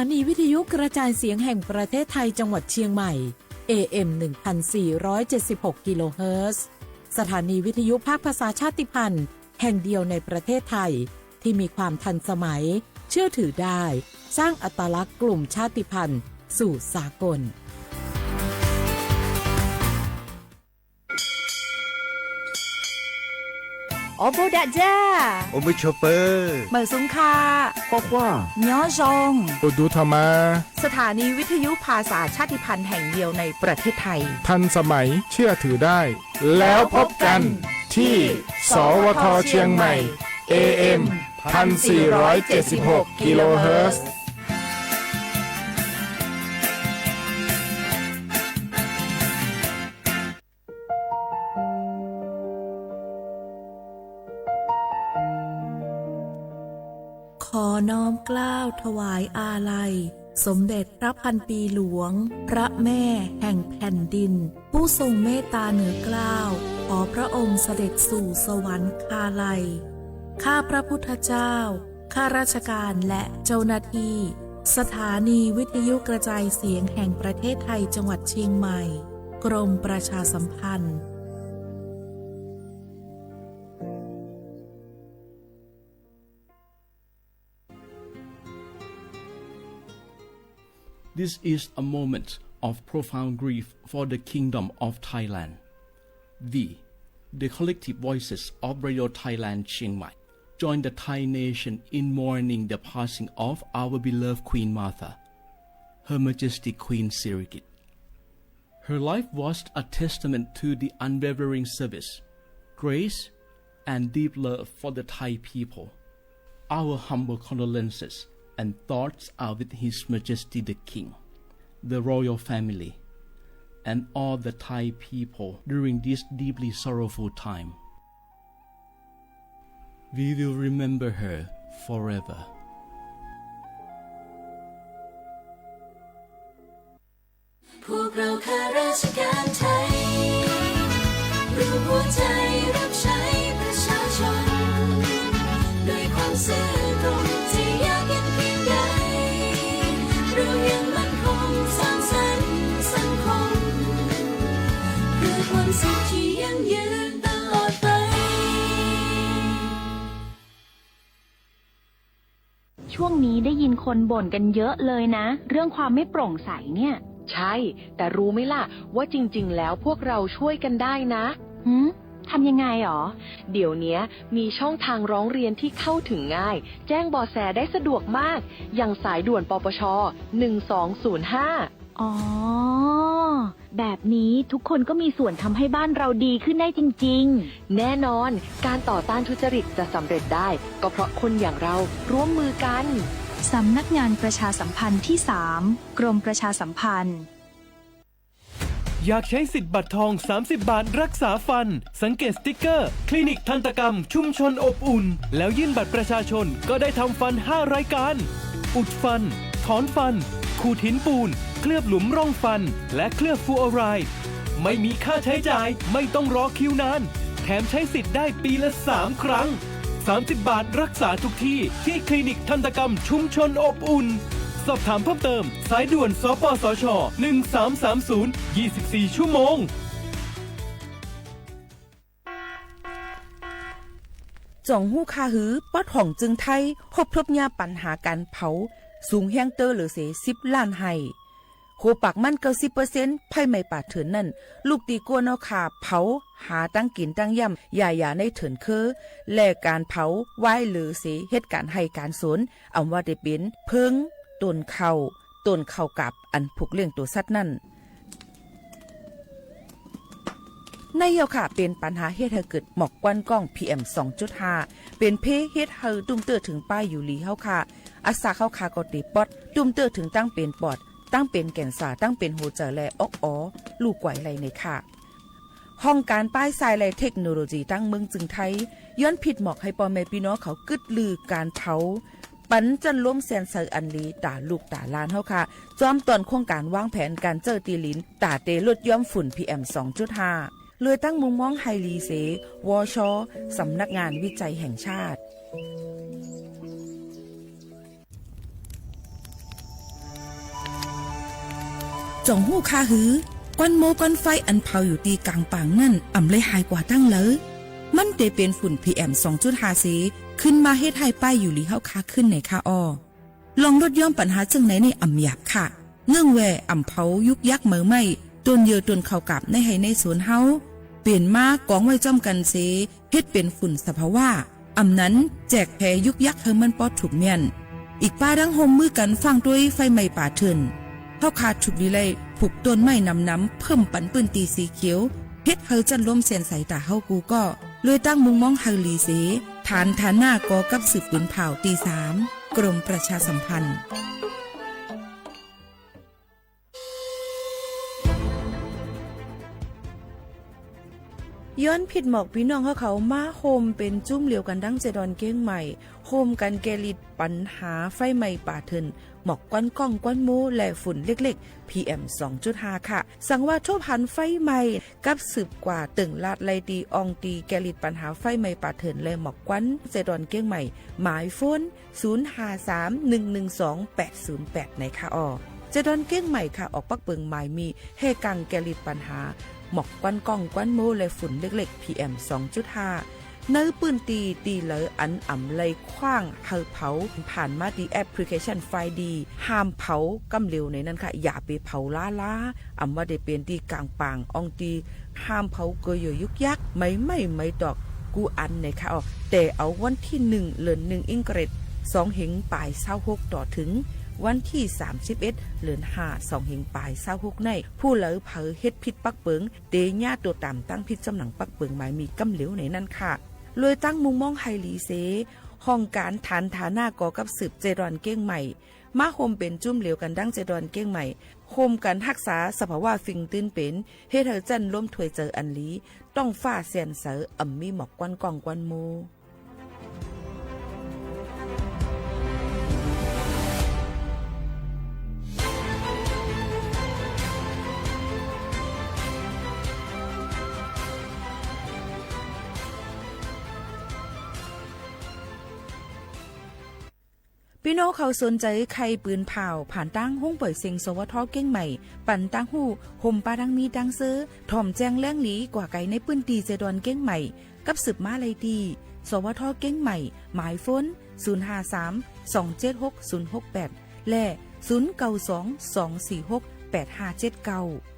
านีวิทยุกระจายเสียงแห่งประเทศไทยจังหวัดเชียงใหม่ AM 1476 กิโลเฮิรตซ์สถานีวิทยุภาคภาษาชาติพันธุ์แห่งเดียวในประเทศไทยที่มีความทันสมัยเชื่อถือได้สร้างอัตลักษณ์กลุ่มชาติพันธุ์สู่สากลโอโบดะจ้าโอมิชเปอร์เหมอซุงคาคว้าคว้าย้อจงโอดูธรรมาสถานีวิทยุภาษาชาติพันธุ์แห่งเดียวในประเทศไทยทันสมัยเชื่อถือได้แล้วพบกันที่สวทเชียงใหม่ AM 1476 กิโลเฮิรตซ์ขอน้อมเกล้าถวายอาลัยสมเด็จพระพันปีหลวงพระแม่แห่งแผ่นดินผู้ทรงเมตตาเหนือเกล้าขอพระองค์เสด็จสู่สวรรคาลัยข้าพระพุทธเจ้าข้าราชการและเจ้าหน้าที่สถานีวิทยุกระจายเสียงแห่งประเทศไทยจังหวัดเชียงใหม่กรมประชาสัมพันธ์This is a moment of profound grief for the Kingdom of Thailand. We, the collective voices of Radio Thailand Chiang Mai, join the Thai nation in mourning the passing of our beloved Queen Martha, Her Majesty Queen Sirikit. Her life was a testament to the unwavering service, grace, and deep love for the Thai people. Our humble condolences and thoughts are with His Majesty the King, the royal family, and all the Thai people during this deeply sorrowful time. We will remember her forever. พวกเราข้าราชการไทยรู้หัวใจรับใช้ประชาชนด้วยความซื่อตรงที่ยากเย็นเพียงใดเรายังมั่นคงสร้างสรรค์สังคมเพื่อความสุขที่ยั่งยืนตลอดไปช่วงนี้ได้ยินคนบ่นกันเยอะเลยนะเรื่องความไม่โปร่งใสเนี่ยใช่แต่รู้ไหมล่ะว่าจริงๆแล้วพวกเราช่วยกันได้นะทำยังไงหรอเดี๋ยวนี้มีช่องทางร้องเรียนที่เข้าถึงง่ายแจ้งเบาะแสได้สะดวกมากอย่างสายด่วนปปช1205อ๋อแบบนี้ทุกคนก็มีส่วนทำให้บ้านเราดีขึ้นได้จริงๆแน่นอนการต่อต้านทุจริตจะสำเร็จได้ก็เพราะคนอย่างเราร่วมมือกันสำนักงานประชาสัมพันธ์ที่ 3 กรมประชาสัมพันธ์อยากใช้สิทธิ์บัตรทอง30 บาทรักษาฟันสังเกตสติ๊กเกอร์คลินิกทันตกรรมชุมชนอบอุ่นแล้วยื่นบัตรประชาชนก็ได้ทำฟัน5รายการอุดฟันถอนฟันขูดหินปูนเคลือบหลุมร่องฟันและเคลือบฟลูออไรด์ไม่มีค่าใช้จ่ายไม่ต้องรอคิวนานแถมใช้สิทธิ์ได้ปีละ3 ครั้ง30 บาทรักษาทุกที่ที่คลินิกทันตกรรมชุมชนอบอุ่นสอบถามเพิ่มเติมสายด่วนสปสช1330 24 ชั่วโมงจ่องหู้คาหือป้อดห่องจึงไทยพบทบยาปัญหาการเผาสูงแห้งเตอร์หรือเส10 ล้านไห้โคปักมัน90%ไพ่ไม่ป่าเถินนั่นลูกตีกัวนอขาเผาหาตั้งกินตั้งย่ำอย่าในเถินคือแลกการเผาไว้หรือเสเหตุการให้การสนอำว่าได้เป็นเพิงต้นเข้ากับอันผูกเลี้ยงตัวสัตว์นั่นในเยาค่ะเป็นปัญหาเฮ็ดให้เกิดหมอกควันกล้อง PM 2.5 เป็นเพเฮ็ดให้ตุ้มเตอถึงป้ายอยู่ลีเฮาค่ะอาสาเข้าคาก็ติปอดตุ้มเตอถึงตั้งเป็นปอดตั้งเป็นแก่นสาตั้งเป็นหัวใจและลูกไหวไหลในค่ะห้องการป้ายทรายและเทคโนโลยีตั้งเมืองจึงไทยย้อนผิดหมอกให้พ่อแม่พี่น้องเขากึดลือการเผาปันจันล้มแสนเซอร์อันลีตาลูกตาลานเฮาค่ะจอมตอนโครงการวางแผนการเจอตีลินตาเตลดย่อมฝุ่น PM 2.5 เลยตั้งมุมมองไฮลีเสวชสำนักงานวิจัยแห่งชาติ จ่องหู้คาหือก้อนโมก้อนไฟอันเผาอยู่ตีกลางป่างนั่นอ่ำเลยหายกว่าตั้งเลยมันเตเป็นฝุ่น PM 2.5 สีขึ้นมาเฮ็ดให้ป้ายอยู่ลีเฮาคาขึ้นในคาออลองลดย่อมปัญหาจังไหนในอ่ำหยาบค่ะเนื่องแวอ่ำเผายุกยักเหมือไม่ต้นเยอต้นเข้ากับในให้ในสวนเฮาเปลี่ยนมากองไว้จ้อมกันเสเฮ็ดเป็นฝุ่นสภาวะอ่ำนั้นแจกแพยุกยักเฮมันปอดถูกเมียนอีกป้าดังโฮมมือกันฟังด้วยไฟไหม้ป่าเถินเฮาขาดถูกดีเลยผูกต้นไม้น้ำเพิ่มปันปืนตีสีเขียวเฮ็ดเฮาจันล้มเสียนใส่ตาเฮากูก็เลยตั้งมุงมองเฮาลีเสฐานหน้ากอกับสืบปืนเผาตี3กรมประชาสัมพันธ์ย้อนผิดหมอกพี่น้องเขามาโฮมเป็นจุ้มเหลียวกันดังเจดอนเก้งใหม่โฮมกันแกลิดปัญหาไฟไหม้ป่าเถินหมอกก้อนก้องก้อนมูและฝุ่นเล็กๆ PM 2.5 ค่ะสั่งว่าทั่วพันไฟไหม้กับสืบกว่าตึงลาดไลตีอองตีแกลิดปัญหาไฟไหม้ป่าเถินและหมอกก้อนเจดอนเก้งใหม่หมายโฟน0531128808ในค่ะออเจดอนเก้งใหม่ค่ะออกปักเปิงหมายมีเฮกังแกลิดปัญหาหมอกควันกล้องควันโมและฝุ่นเล็กๆ PM 2.5 เนื้อปืนตีเหลออันอ่ำเลยคว้างเฮาเผาผ่านมาดีแอปพลิเคชันไฟดีห้ามเผากำเร็วในนั้นค่ะอย่าไปเผาล้าอ่ำว่าได้เป็นตีกลางปางอองตีห้ามเผาเกยยุกยักไม่ดอกกูอันในค่ะแต่เอาวันที่1เดือน1อิงเกรด2เหงปลาย26ต่อถึงวันที่31เดือน5 2เหงปลาย26ในผู้เหลอเผอเฮ็ดผิดปักเปิงเตญาตัวตามตั้งผิดจำหนังปักเปิงหมายมีกำเหลวในนั้นค่ะเลยตั้งมุงมองไฮลีเซห้องการฐานฐาหน้ากอกับสืบเจดอนเก้งใหม่มาโฮมเป็นจุ่มเหลวกันดังเจดอนเก้งใหม่โฮมกันรักษาสภาวะฟิงตื้นเป็นเฮ็ดให้จันล้มถวยเจออันลีต้องฟ้าเสียนเสออ่ำมีหมอกกวนกองกวนโมพี่น้องเขาสนใจใครปืนเผาผ่านตั้งห้องปล่อยเสียงสวทเก้งใหม่ปั่นตั้งหูห่มปลาดังมีดังซื้อถ่อมแจ้งแล้งหลีกว่าไก่ในปืนตีเจดอนเก้งใหม่กับสืบมาเลยดีสวทเก้งใหม่หมายฝน053-276-068และ0922468579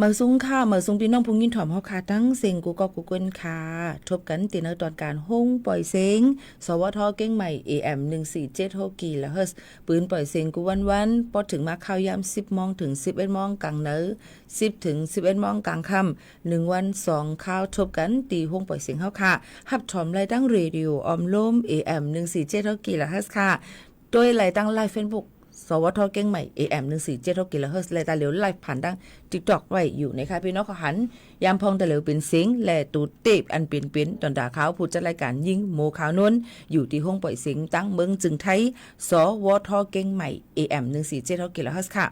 มาซุ้งค่ะมาซุ้งพี่น้องพุงยินถ่อมเฮาค่ะทั้งเซ็งกูก็กูเกินค่ะทบกันติในตอนการห้องปล่อยเซ็งสวทเก้งใหม่ AM 1476กิโลเฮิรตซ์ปืนปล่อยเซ็งกูวันๆพอถึงมาข่าวยาม10 โมงถึง 11 โมงกลางเนอ10 ถึง 11 โมงกลางค่ำ1 วัน 2ข่าวทบกันตีห้องปล่อยเซ็งเฮาค่ะฮับถอมไล่ตั้งเรดิโอออมลม AM 1476กิโลเฮิรตซ์ค่ะโดยไล่ตั้งไลฟ์ Facebookสวทเก้งใหม่ AM 1476กิโลเฮิรตซ์และตาเหลียวไลฟ์ผ่านดัง TikTok ไว้อยู่นะคะพี่น้องก็หันยามพองตะเหลียวเป็นเสียงและตูเตบอันเปลี่ยนตอนดาขาวผู้จัดรายการยิงโมขาวนนอยู่ที่ห้องปล่อยเสียงตั้งเมืองจึงไทยสวทเก้งใหม่ AM 1476กิโลเฮิรตซ์ค่ะ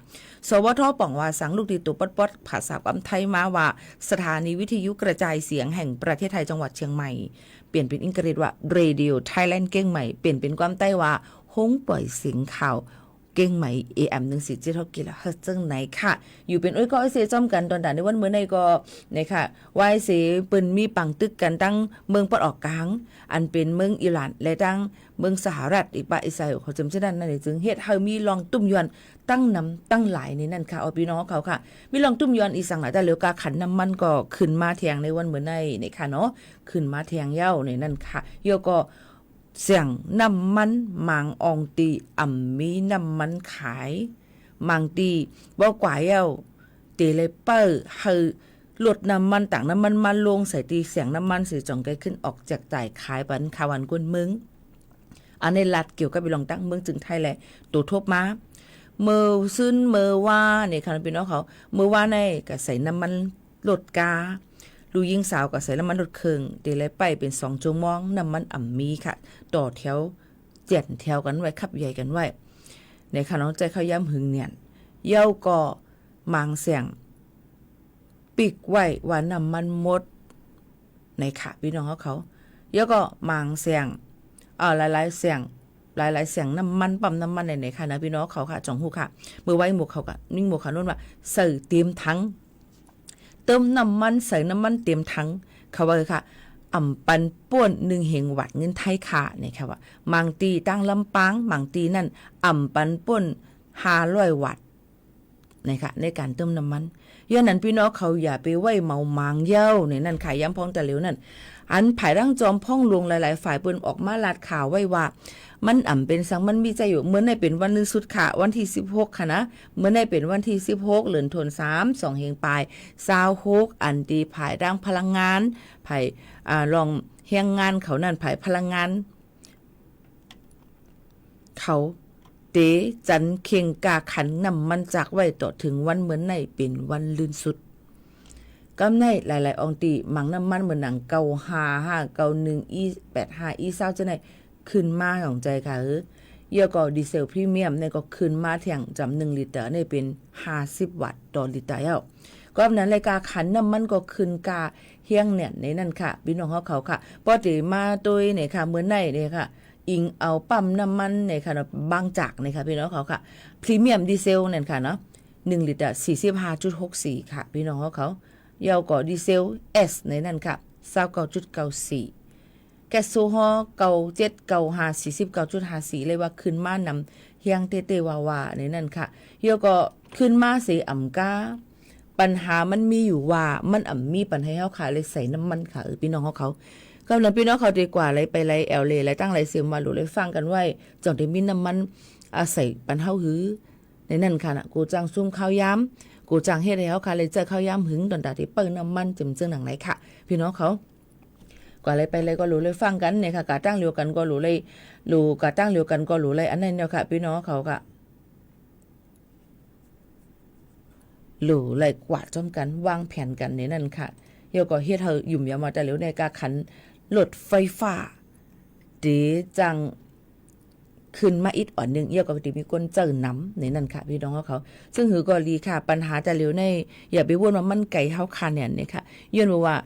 สวทป่องว่าสังลูกดีตัวป๊อดภาษาความไทยมาว่าสถานีวิทยุกระจายเสียงแห่งประเทศไทยจังหวัดเชียงใหม่เปลี่ยนเป็นอังกฤษว่า Radio Thailand เก้งใหม่เปลี่ยนเป็นความใต้ว่าห้องปล่อยเสียงข่าวเก่งไหม AM 1476กิโลเฮิรตซ์จังไหนค่ะอยู่เป็นอ้อยก็ไอเสจอมกันตอนด่านในวันเมื่อในก็ในค่ะว่าไอเสเปิ้นมีปังตึกกันตั้งเมืองปอดออกกลางอันเป็นเมืองอิหร่านและตั้งเมืองสหรัฐอีกปะอิสราเอลเขาจำชื่อนั้นนั่นจึงเฮ็ดให้มีลองตุ้มยวนตั้งนำตั้งหลายในนั่นค่ะเอาพี่น้องเขาค่ะมีลองตุ้มยวนอีสังหลายแต่เหลียวกาขันน้ำมันก็ขึ้นมาแทงในวันเมื่อในค่ะเนาะขึ้นมาแทงเย้าในนั่นค่ะโยก็เสียงน้ำมันมังอองตีมีน้ำมันขายมังตีบ่กว่าเย้าตีเลยเปิ้ลให้ลดน้ำมันต่างน้ำมันมาลงใส่ตีเสียงน้ำมันสีจ่องไกลขึ้นออกจากจ่ายขายปันคาวันกวนมึงอันในรัดเกี่ยวกับไปลองตั้งเมืองจึงไทยแหละตัวทบมาเมื่อซึ้นเมื่อว่าเนี่ยค่ะพี่น้องเขาเมื่อว่าในก็ใส่น้ำมันลดกาลูยิงสาวกับใส่น้ำมันลดเครื่องเดลัยไปเป็น2 ชั่วโมงน้ำมันมีค่ะต่อแถวเจ็ดแถวกันไว้ขับใหญ่กันไว้ในค่ะน้องใจเขาย้ำหึงเนี่ยเย้าก็มังเสียงปิกไว้ว่าน้ำมันหมดในค่ะพี่น้องเขาเย้าก็มังเสียงหลายๆเสียงหลายๆเสียงน้ำมันปั๊มน้ำมันในค่ะนะพี่น้องเขาค่ะจ่องหูค่ะมือไว้หมวกเขาค่ะนิ่งหมวกขานุ่นว่าใส่เตรียมทั้งเติมน้ำมันใส่น้ำมันเต็มถังเขาว่าค่ะปันป่วน1 เหงวัดเงินไทยค่ะนี่ค่ะว่ามังตีตั้งลำปางมังตีนั่นปันป่วน500 วัตต์นี่ค่ะในการเติมน้ำมันย้อนนั้นพี่น้องเขาอย่าไปไว้เมามังเย้าในนั่นค่ะย้ำพองแต่เหลวนั่นอันภายร่างจอมพ่องลวงหลายๆฝ่ายเปิ้นออกมาลาดข่าวไว้ว่ามันเป็นสังมันมีใจอยู่เมื่อในเป็นวันนึงสุดค่ะวันที่16ค่ะนะเมื่อในเป็นวันที่16เดือนธันวาคม2 เหงปลาย26อันตีภายร่างพลังงานภายลองเฮียงงานเขานั่นภายพลังงานเขาเตจันเคียงกาขันนำมันจากไว้ต่อถึงวันเหมือนในเป็นวันลื่นสุดกำในหลายๆองตีมังน้ำมันเหมือนหนังเกา55 91 85 20จะไหนขึ้นมาของใจค่ะเยอะก็ดีเซลพรีเมียมเนี่ยก็ขึ้นมาเที่ยงจำ1 ลิตรเนี่ยเป็น50 วัตต์ต่อลิตรแล้วก็นั้นรายการขันน้ำมันก็ขึ้นกาเฮียงเนี่ยในนั่นค่ะพี่น้องเขาค่ะปกติมาโดยเนี่ยค่ะเหมือนในเนี่ยค่ะอิงเอาปั๊มน้ำมันเนี่ยค่ะบางจากเนี่ยค่ะพี่น้องเขาค่ะพรีเมียมดีเซลเนี่ยค่ะเนาะ1 ลิตร 45.64 ค่ะพี่น้องเขาเยาก็ดีเซล S ในนั่นค่ะ 29.94 แก๊สโซฮอล์97 95 49.54เลยว่าขึ้นมานำเฮียงเตว่าในนั่นค่ะเยาก็ขึ้นมาเสกาปัญหามันมีอยู่ว่ามันมีปัญหาเฮาค่ะเลยใส่น้ำมันค่ะพี่น้องเขากำลังพี่น้องเขาดีกว่าเลยไปไลแอลเลยตั้งไลเซียมมาหรือเลยฟังกันไว้จ่องได้มีน้ำมันอาศัยปันเฮาหือในนั่นค่ะนะกูจังซุ่มข้าวย้ำกูจังเฮ็ดให้เฮาค่ะเลยเจอข้าวย้ำหึงตอนตาที่เปิ้งน้ำมันจึงหนังไหนค่ะพี่น้องเขากว่าเลยไปเลยก็รู้เลยฟังกันเนี่ยค่ะกะตั้งเดียวกันก็รู้เลยรู้กะตั้งเดียวกันก็รู้เลยอันนั้นเนี่ยค่ะพี่น้องเขาค่ะรู้เลยกวาดจ้อมกันวางแผนกันในนั่นค่ะเดี๋ยวก็เฮ็ดเฮายุ่มยามมาแต่เหลียวในกาขันรถไฟฟ้าเดจังขึ้นมาอีกอ่อนนึงเดี๋ยวก็สิมีคนเจอน้ำในนั่นค่ะพี่น้องเขาซึ่งหือก็ดีค่ะปัญหาแต่เหลียวในอย่าไปวนว่ามันไก่เฮาคันเนี่ยค่ะย้อนว่า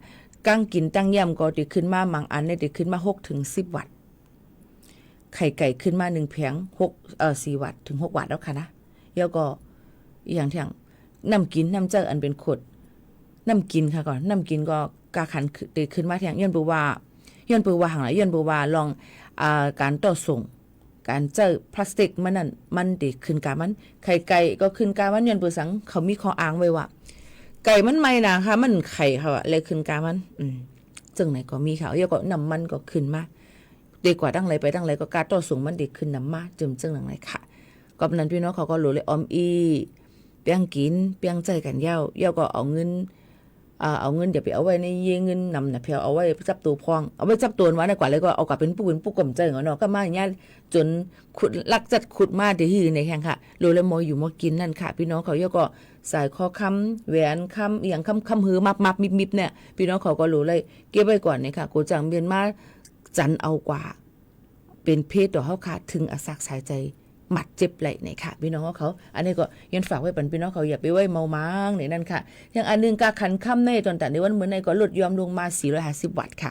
กั้งกินตั้งย่ำก็ติขึ้นมาบางอันเนี่ยติขึ้นมา6 ถึง 10 วัตต์ไข่ไก่ขึ้นมา1 แผง4 วัตต์ถึง6 วัตต์แล้วค่ะนะแล้วก็อย่างที่น้ำกินน้ำเจออันเป็นขวดน้ำกินค่ะก่อนน้ำกินก็กาขันติขึ้นมาแทงย้อนปูว่าห่างหลายย้อนปูว่าลองการต่อส่งการเจอพลาสติกมันนั่นมันติขึ้นกามันไข่ไก่ก็ขึ้นกามันย้อนปูสังเขามีข้ออ้างไว้ว่า ไก่มันไม่นะคะมันไข่เขาอะเลยขึ้นกามันจังไหนก็มีค่ะเยอะก็น้ำมันก็ขึ้นมาดีกว่าตั้งไรไปตั้งไรก็การต่อสูงมันดีขึ้นน้ำมาจึงจังไหนค่ะก็นั้นพี่น้องเขาก็รู้เลยออมอีเปียงกินเปียงใจกันเย้าก็เอาเงินเดี๋ยวไปเอาไว้ในเงินนำนะเพียวเอาไว้จับตัวพองเอาไว้จับตัวมาในกว่าเลยก็เอากลับเป็นผู้กลมใจเนาะก็มาอย่างเงี้ยจนขุดลักจัดขุดมาที่ในแข่งค่ะรู้เลยมอยอยู่มอกินนั่นค่ะพี่น้องเขาเยอะก็สายคอค้ำแหวนค้ำอย่างค้ำหือมับมิบเนี่ยพี่น้องเขาก็รู้เลยเก็บไว้ก่อนเนี่ยค่ะกูจังเมียนมาจันเอากว่าเป็นเพศต่อเขาค่ะถึงอาศักสายใจหมัดเจ็บไหลเนี่ยค่ะพี่น้องเขาอันนี้ก็ยันฝากไว้ปันพี่น้องเขาอย่าไปไว้เมามังในนั่นค่ะอย่างอันนึงกาขันค่ำในตอนแต่ในวันเหมือนในก็ลดยอมลงมา450 วัตต์ค่ะ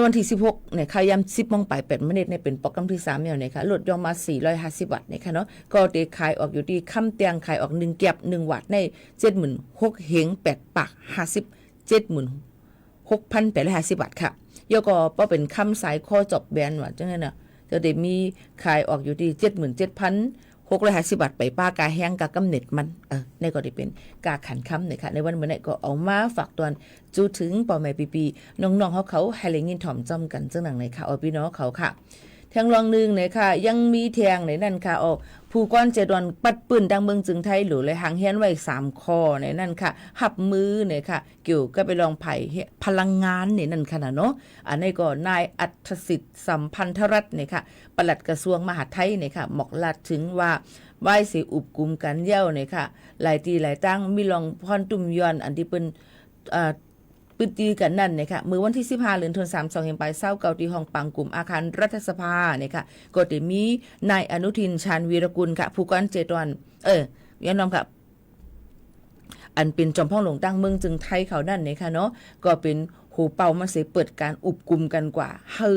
วันที่16เนี่ยค่ะยาม10 โมงไป8 นาทีเนี่ยเป็นโปรแกรมที่3เนี่ยนะคะลดยอมมา450 วัตต์เนี่ยค่ะเนาะก็ได้ขายออกอยู่ที่ค่ำเตียงขายออก1 เก็บ1 วัตต์ใน 76,000 เหง8 ปาก50 76,850 วัตต์ค่ะยก็ป้อเป็นค่ำสายข้อจบแบนว่าจังนั้นน่ะจะได้มีขายออกอยู่ที่ 77,650 บาทไปป้ากาแห้งกากำเน็ดมันในก็ได้เป็นกาขันคำเนี่ยค่ะในวันเมื่อไหร่ก็เอามาฝากตอนจูถึงป่อแม่ปีน้องๆเขาให้เลยยินถ่อมจอมกันจังหนังในค่ะเอาพี่น้องเขาค่ะแทงรองนึงเนี่ยค่ะยังมีแทงในนั่นค่ะผู้ก้อนเจดอนปัดปืนดังเมืองจึงไทยหรือเลยหางเฮียนไว้3 ข้อในนั่นค่ะหับมือเนี่ยค่ะเกี่ยวก็ไปลองไผ่พลังงานเนี่ยนั่นค่ะเนาะอันนี้ก็นายอัธสิทธิ์สัมพันธรัตน์เนี่ยค่ะปลัดกระทรวงมหาดไทยเนี่ยค่ะหมอกลัดถึงว่าไหว้สิอุบกุมกันเย้าเนี่ยค่ะหลายตีหลายตั้งมีลองพรตุ่มยอนอันที่เป็นปืนตีกันนั่นเนี่ยค่ะมือวันที่15 เดือนธันวาคม 2 เห็นไปเศร้าเกาที่ห้องปังกลุ่มอาคารรัฐสภาเนี่ยค่ะก็ได้มีนายอนุทินชาญวีรกุลค่ะผู้การเจดอนยันน้องค่ะอันเป็นจอมพ่อหลวงตั้งเมืองจึงไทยเขานั่นเนี่ยค่ะเนาะก็เป็นหูเป่ามาเสเปิดการอุบกุมกันกว่าให้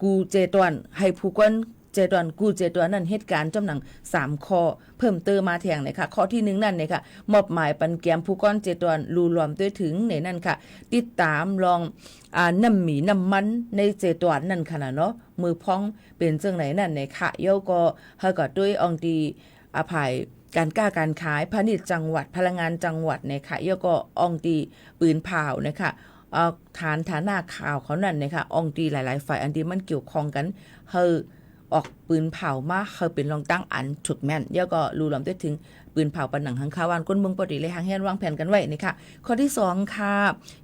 กูเจดอนให้ผู้การเจดอนกูเจดอนนั่นเหตุการณ์จำหนัง3 ข้อเพิ่มเติมมาแทงเนี่ยค่ะข้อที่1นั่นเนี่ยค่ะมอบหมายปันแกมผู้ก้อนเจดอนรูรวมด้วยถึงในนั่นค่ะติดตามลองน้ำหมีน้ำมันในเจดอนนั่นค่ะเนาะมือพ้องเป็นจังไหนนั่นเนี่ยค่ะเย้าก็เฮาก็ด้วยองตีอภัยการกล้าการขายพาณิชย์จังหวัดพลังงานจังหวัดเนี่ยค่ะเย้าก็องตีปืนเผานะคะฐานหน้าข่าวเขานั่นนะคะองตีหลายๆฝ่ายอันที่มันเกี่ยวข้องกันเฮาออกปืนเผามาเขาเป็นรองตั้งอันถูกแม่นเดี๋ยวก็รู้ลำได้ถึงปืนเผาปันหนังหังคาวันก้นเมืองปกติเลยหางแฮนวางแผนกันไว้นี่ค่ะข้อที่2ค่ะ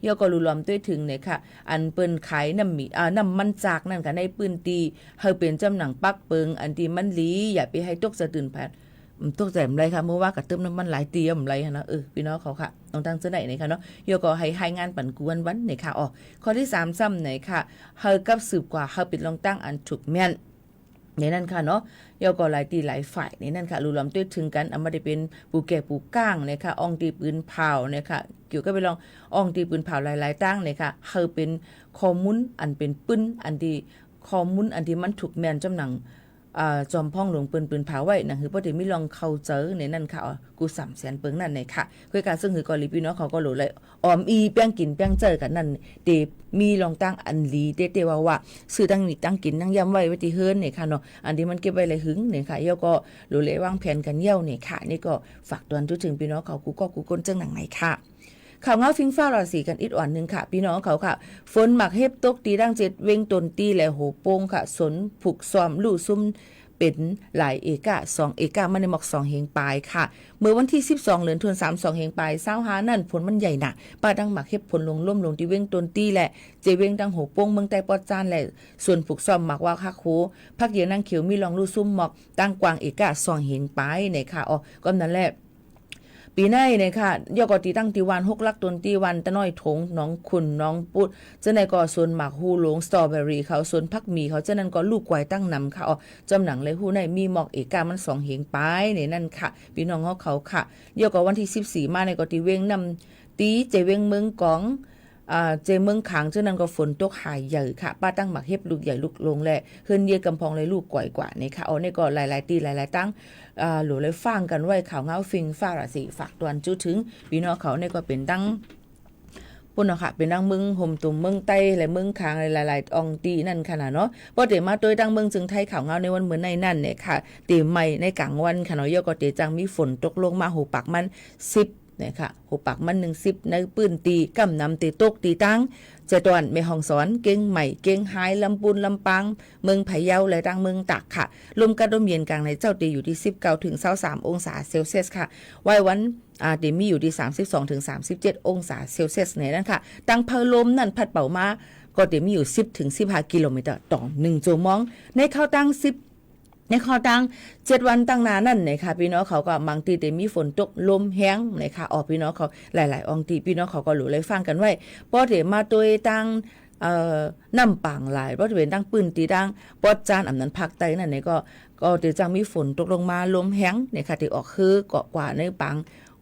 เดี๋ยวก็รู้ลำได้ถึงเนี่ยค่ะอันเปิ้นขายน้ำมันจากนั่นค่ะในปืนตีเขาเป็นจำหนังปักเปิงอันที่มันลีอย่าไปให้ตกสะตื่นแผดตกใจอะไรค่ะเมื่อว่ากับเติมน้ำมันหลายเตียมอะไรนะพี่น้องเขาค่ะต้องตั้งเสนอไหนค่ะเนาะเดี๋ยวก็ให้งานปั่นกวนวันไหนค่ะข้อที่3ซ้ำไหนค่ะเฮากับสืบกว่าเฮาเป็นรองตั้งอันถูกแม่นในนั่นค่ะเนาะยอก็หลายตีหลายฝ่ายในนั่นค่ะรู้ลำตื้อถึงกันเอามาได้เป็นปูแก่ปูก้างเนี่ยค่ะองตีปืนเผาเนี่ยค่ะเกี่ยวกับไปลององตีปืนเผาหลายๆตั้งเนี่ยค่ะเขาเป็นข้อมูลอันเป็นปืนอันที่ข้อมูลอันที่มันถูกแม่นจำหนังจอมพ่องหลวงปืนเผาไว้นะคือพอดีไม่ลองเข้าเจอในนั่นค่ะกู300,000 เปิงนั่นในค่ะคุยกันซึ่งคือกอลีพี่น้องเขาก็รู้เลยออมอีแป้งกินแป้งเจอกันนั่นเดมีลองตั้งอันลีเตว่าซื้อตั้งนี่ตั้งกินตั้งยำไว้ไว้ที่เฮิรนเนี่ยค่ะเนาะอันที่มันเก็บไว้เลยหึงเนี่ยค่ะเย้าก็รู้เลยวางแผนกันเย้าเนี่ยค่ะนี่ก็ฝากตอนถึงพี่น้องเขากูก้นเจ้าหนังไหนค่ะข่าวเงาฟิงฟ้าราศีกันอีกอ่อนหนึ่งค่ะพี่น้องเขาค่ะฝนหมักเฮ็บตกตีดัง7 เว้งตนตีและโหโป่งค่ะสนผูกซ้อมลู่ซุ่มเป็นหลายเอกะ2 เอกะมันในหมอก2 เหงปลายค่ะเมื่อวันที่12 เดือนธันวาคม 2 เหงปลาย25นั่นฝนมันใหญ่หนักป้าดังหมักเฮ็บผลลงล่มลงที่เว้งตนตีแหละเจเว้งดังโหโป่งเมืองใต้ปอดจานแหละส่วนผูกซ้อมหมักว่าคักโคพักเดียวนั่งเขียวมีลองลู่ซุ่มหมอกตั้งกวางเอกะ2 เหงปลายในค่ะก็นั่นแหละปีในเนี่ยค่ะยกตีตั้งตีวัน6 ลักตนตีวันตะน้อยถงน้องขุนน้องปุดเจ้าในก็สวนหมากฮูหลงสตรอเบอรี่เขาสวนพักมีเขาเจ้านั้นก็ลูกไกวตั้งนำค่ะจำหนังเลยฮูในมีหมอกเอกามัน2 เหงปลายในนั่นค่ะพี่น้องเขาค่ะยกวันที่14มาในก็ตีเวงนำตีเจเวงเมืองกองเจเมืองขางเจ้านั้นก็ฝนตกหายใหญ่ค่ะป้าตั้งหมักเฮ็บลูกใหญ่ลูกลงแหละเฮือนเยกำพองเลยลูกก่อยกว่านี่ค่ะนี่ก็หลายๆตีหลายๆตั้งหลูเลยฟังกันไว้ข่าวเงาฟิงฟ้าราศีฝากตวนจุถึงพี่น้องเขานี่ก็เป็นตั้งป พุ่นเนาะค่ะเป็นดังเมืองห่มตุ่มเมืองใต้และเมืองคางหลายๆอองตีนั่นค่ะเนาะบ่ได้มาโดยดังเมืองจึงไทยข่าวเงาในวันเหมือนในนั่นเนี่ยค่ะตีใหม่ในกลางวันค่ะเนาะยอก็เตจังมีฝนตกลงมาหูปากมัน10เนี่ยค่ะหูปากมัน10ในปื้นตีกำนำตีตกตีตั้งเจตวนแม่ฮ่องสอนเก่งใหม่เก่งหายลำปูนลำปางเมืองไผ่เยาและดังเมืองตากค่ะลมกระดมเย็นกลางในเจ้าตีอยู่ที่19ถึง23องศาเซลเซียสค่ะวันเดมีอยู่ที่32ถึง37องศาเซลเซียสเนี่ยนั่นค่ะตั้งเพลมนั่นพัดเป่ามาก็เดมีอยู่10ถึง15กิโลเมตรต่อ1ชั่วโมงในเข้าตั้ง10ในข้อตั้ง7วันตั้งนานนั่นนะคะพี่น้องเขาก็บางทีแต่มีฝนตกลมแห้งนะคะออกพี่น้องเขาหลายๆองค์ที่พี่น้องเขาก็รู้เลยฟังกันไว้พอเดี๋ยวมาตัวตั้งน้ำปังหลายเพราะจะเป็นตั้งปืนตีดังปอดจานอำนั้นภาคใต้นั่นเนี่ยก็เดี๋ยวจะมีฝนตกลงมาลมแห้งนะคะที่ออกคือเกาะกว่าในปัง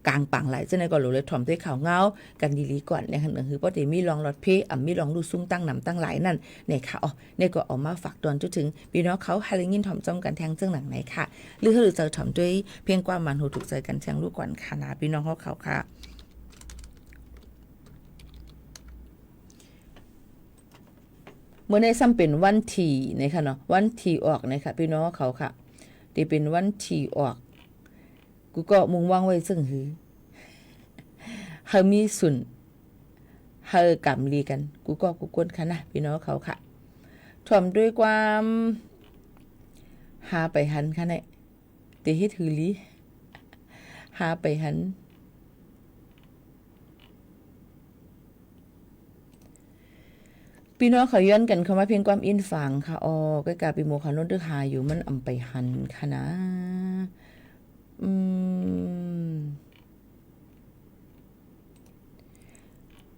กลางปังหลายเจ้าในก็รู้เลยถ่อมด้วยข่าวเงากันดีๆก่อนนะคะนั่นคือเพราะเดี๋ยวมีลองรถเพมีลองดูซุ้งตั้งนำตั้งหลายนั่นเนี่ยค่ะเนี่ยก็ออกมาฝากตอนจนถึงพี่น้องเขาฮาริงินถ่อมจ้องกันแทงเจ้าหนังไหนค่ะหรือเจอถ่อมด้วยเพียงกว่ามันหูถูกใจกันแทงลูกก่อนค่ะนะพี่น้องเขาค่ะเมื่อในซ้ำเป็นวันที่นะคะเนาะวันที่ออกนะคะพี่น้องเขาค่ะที่เป็นวันที่ออกกูก็มุ่งวางไว้ซึ่งหือเฮามีสุนเฮากำลีกันกูกวนค่ะนะพี่น้องเขาค่ะถ่อมด้วยความหาไปหันค่ะเนี่ยแต่เฮ็ดหือลีหาไปหันพี่น้องเขาย้อนกันเข้ามาเพียงความอินฝังค่ะก็กลายเป็นโมคานนตึกหาอยู่มันอำไปหันค่ะนะ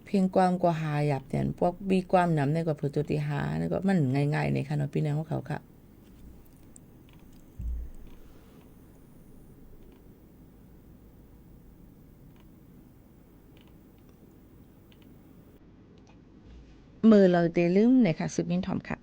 เพียงความกว่าหาหยับเนี่ยพวกมีความนำในกว่าพฤติหาเนี่ยก็มันง่ายๆในค่ะเนาะพี่น้องของเขาค่ะมือเราเตลืมเนี่ยค่ะสุดมินทอมค่ะ